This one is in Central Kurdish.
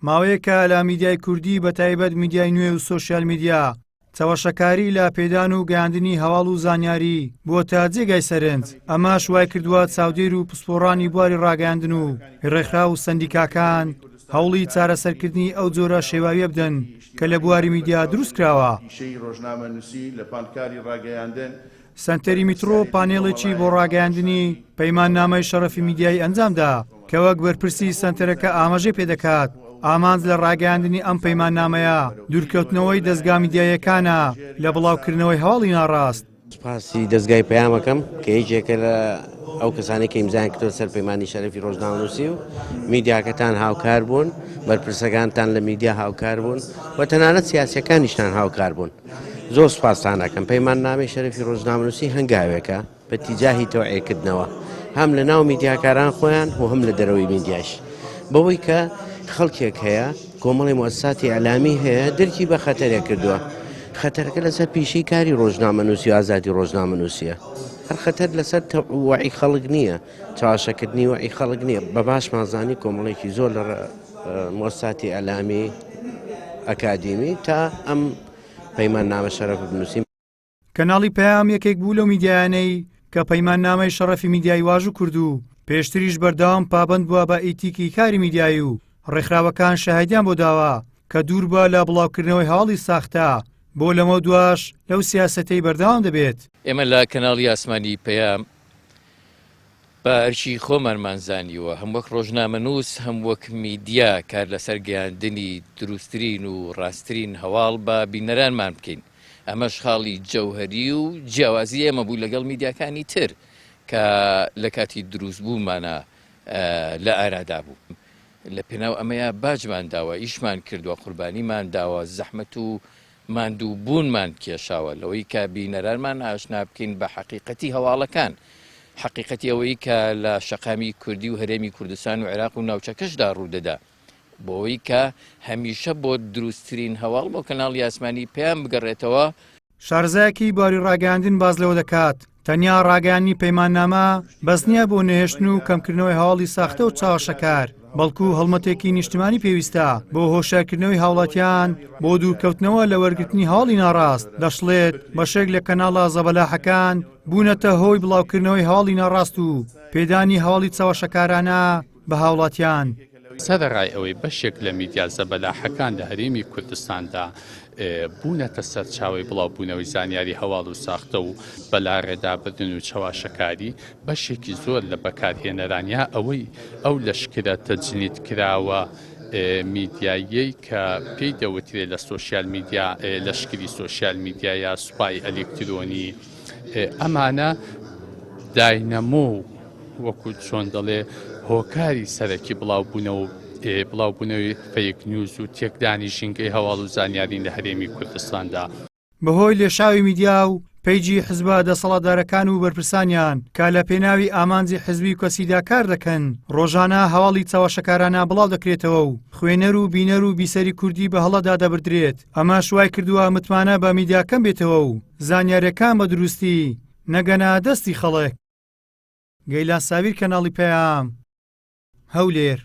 ماوەیەکە لە میدیای کوردی بە تایبەت میدیای نوێ و سۆشیال میدیا چاوەشەکاری لە پێدان و گەیاندنی هەواڵ و زانیاری بووەتە جێگای سەرنج. ئەمەش وای کردووە چاودێر و پسپۆڕانی بواری ڕاگەیاندن و ڕێکخراو و سەندیکاکان هەوڵی چارەسەرکردنی ئەو جۆرە شێواویە بدەن کە لە بواری میدیا دروست کراوە. سنتەری میترۆ پانێڵێکی بۆ ڕاگەیاندنی پەیماننامەی شەرەفی میدیای ئەنجامدا کە وەک بەرپرسی سنتەرەکە ئاماژەی پێدەکات ئامانج لە ڕاگەیاندنی ئەم پەیماننامەیە دوورکەوتنەوەی دەستگا میدیایەکانە لە بڵاوکردنەوەی هەواڵی ناڕاست. سپاسی دەستگای پەیامەکەم کە یەکێکە لە ئەو کەسانی کە ئیمزایان کردووە سەر پەیمانی شەرەفی ڕۆژنامەنووسی و میدیاکەتان هاوکار بوون، بەرپرسەکانتان لە میدیا هاوکار بوون و تەنانەت سیاسیەکانیشتان هاوکار بوون. زۆر سوپاستان دەکەم. پەیماننامەی شەرەفی ڕۆژنامەنووسی هەنگاوێکە بە تیجاهی تەوعیەکردنەوە هەم لە ناو میدیاکاران خۆیان و هەم لە دەرەوەی میدیاش، بەوەی کە خەڵکێک هەیە کۆمەڵی مؤسساتی ئەعلامی هەیە دەرکی بە خەتەرێک کردووە. خەتەرەکە لەسەر پیشەی کاری ڕۆژنامەنووسی و ئازادی ڕۆژنامەنووسیە. هەر خەتەر لەسەر وەعی خەڵک نییە، چاوەشەکردنی وەعی خەڵک نییە. بە باشمان زانی کۆمەڵێکی زۆر لە مؤسساتی ئەعلامی ئەکادیمی تا ئەم پەیماننامە شەرەفی بنووسین. کەناڵی پەیام یەکێک بوو لەو میدیایانەی کە پەیماننامەی شەرەفی میدیای واژوو کردو پێشتریش بەردەوام پابەند بووە بە ئیتیکی کاری میدیایی و ڕێکخراوەکان شاهێدیان بۆ داوە کە دوور بە لە بڵاوکردنەوەی هەواڵی ساختە بۆ لەمە دواش لەو سیاسەتەی بەردەوام دەبێت. ئێمە لە کەناڵی ئاسمانی پەیام بە ئەرشی خۆمانمان زانیوە هەم وەک ڕۆژنامەنووس هەم وەک میدیا کار لەسەر گەیاندنی دروستترین و ڕاستترین هەواڵ بە بینەرانمان بکەین. ئەمەش خاڵی جەوهەری و جیاوازی ئێمە بوو لەگەڵ میدیاکانی تر کە لە کاتی دروست بوومانە لە ئارادا بوو. لە پێناو ئەمەیە باجمان داوە، ئیشمان کردووە، قوربانیمان داوە، زەحمەت و ماندوو بوونمان کێشاوە لەوەی کە بینەرانمان ئاشنا بکەین بە حەقیقەتی هەواڵەکان. حەقیقەتی ئەوەی کە لە شەقامی کوردی و هەرێمی کوردستان و عێراق و ناوچەکەشدا ڕوودەدا بۆەوەی کە هەمیشە بۆ دروستترین هەواڵ بۆ کەناڵی ئاسمانی پێیان بگەڕێتەوە. شارزایەکی باری ڕاگەیاندن باز لەوە دەکات تەنیا ڕاگەیاندنی پەیماننامە بەس نییە بۆ نەهێشتن و کەمکردنەوەی هەواڵی ساختە و چاوەشەکار، بەڵکو هەڵمەتێکی نیشتیمانی پێویستە بۆ هۆشیارکردنەوەی هاوڵاتیان بۆ دوورکەوتنەوە لە وەرگرتنی هەواڵی ناڕاست. دەشڵێت بەشێک لە کەناڵە زەبەلاحەکان بوونەتە هۆی بڵاوکردنەوەی هەواڵی ناڕاست و پێدانی هەواڵی چاوەشەکارانە بە هاوڵاتیان. سەرڕای ئەوەی بەشێک لە میدیا زەبەلاحەکان لە هەرێمی کوردستاندا بوونەتە سەرچاوی بڵاوبوونەوەی زانیاری هەواڵ و ساختە و بەلاڕێدابردن و چاواشەکاری بەشێکی زۆر لە بەکارهێنەرانیا ئەوەی ئەو لەشکرە تەجنید کراوە میدیایی کە پێی دەوترێت لە سۆشیال میدیا لەشکری سۆشیال میدیا یا سوپای ئەلێکترۆنی ئەمانە داینەمۆ وەکو چۆن دەڵێ هۆکاری سەرەکی بڵاوبوونەوەی فەیک نیوز و تێکدانی ژینگەی هەواڵ و زانیاری لە هەرێمی کوردستاندا. بەهۆی لێشاوی میدیا و پەیجی حزبە دەسەڵاتدارەکان و بەرپرسانیان کە لە پێناوی ئامانجی حزبی کۆسیدا کار دەکەن ڕۆژانە هەواڵی چاوەشەکارانە بڵاو دەکرێتەوە و خوێنەر و بینەر و بیسەری کوردی بە هەڵەدا دەبردرێت. ئەمە شوای کردووە متمانە بە میدیاکەم بێتەوە و زانیاریەکان بە دروستی نەگەنە دەستی خەڵک. گەیلان ساویر، کەناڵی پەیام، هەولێر.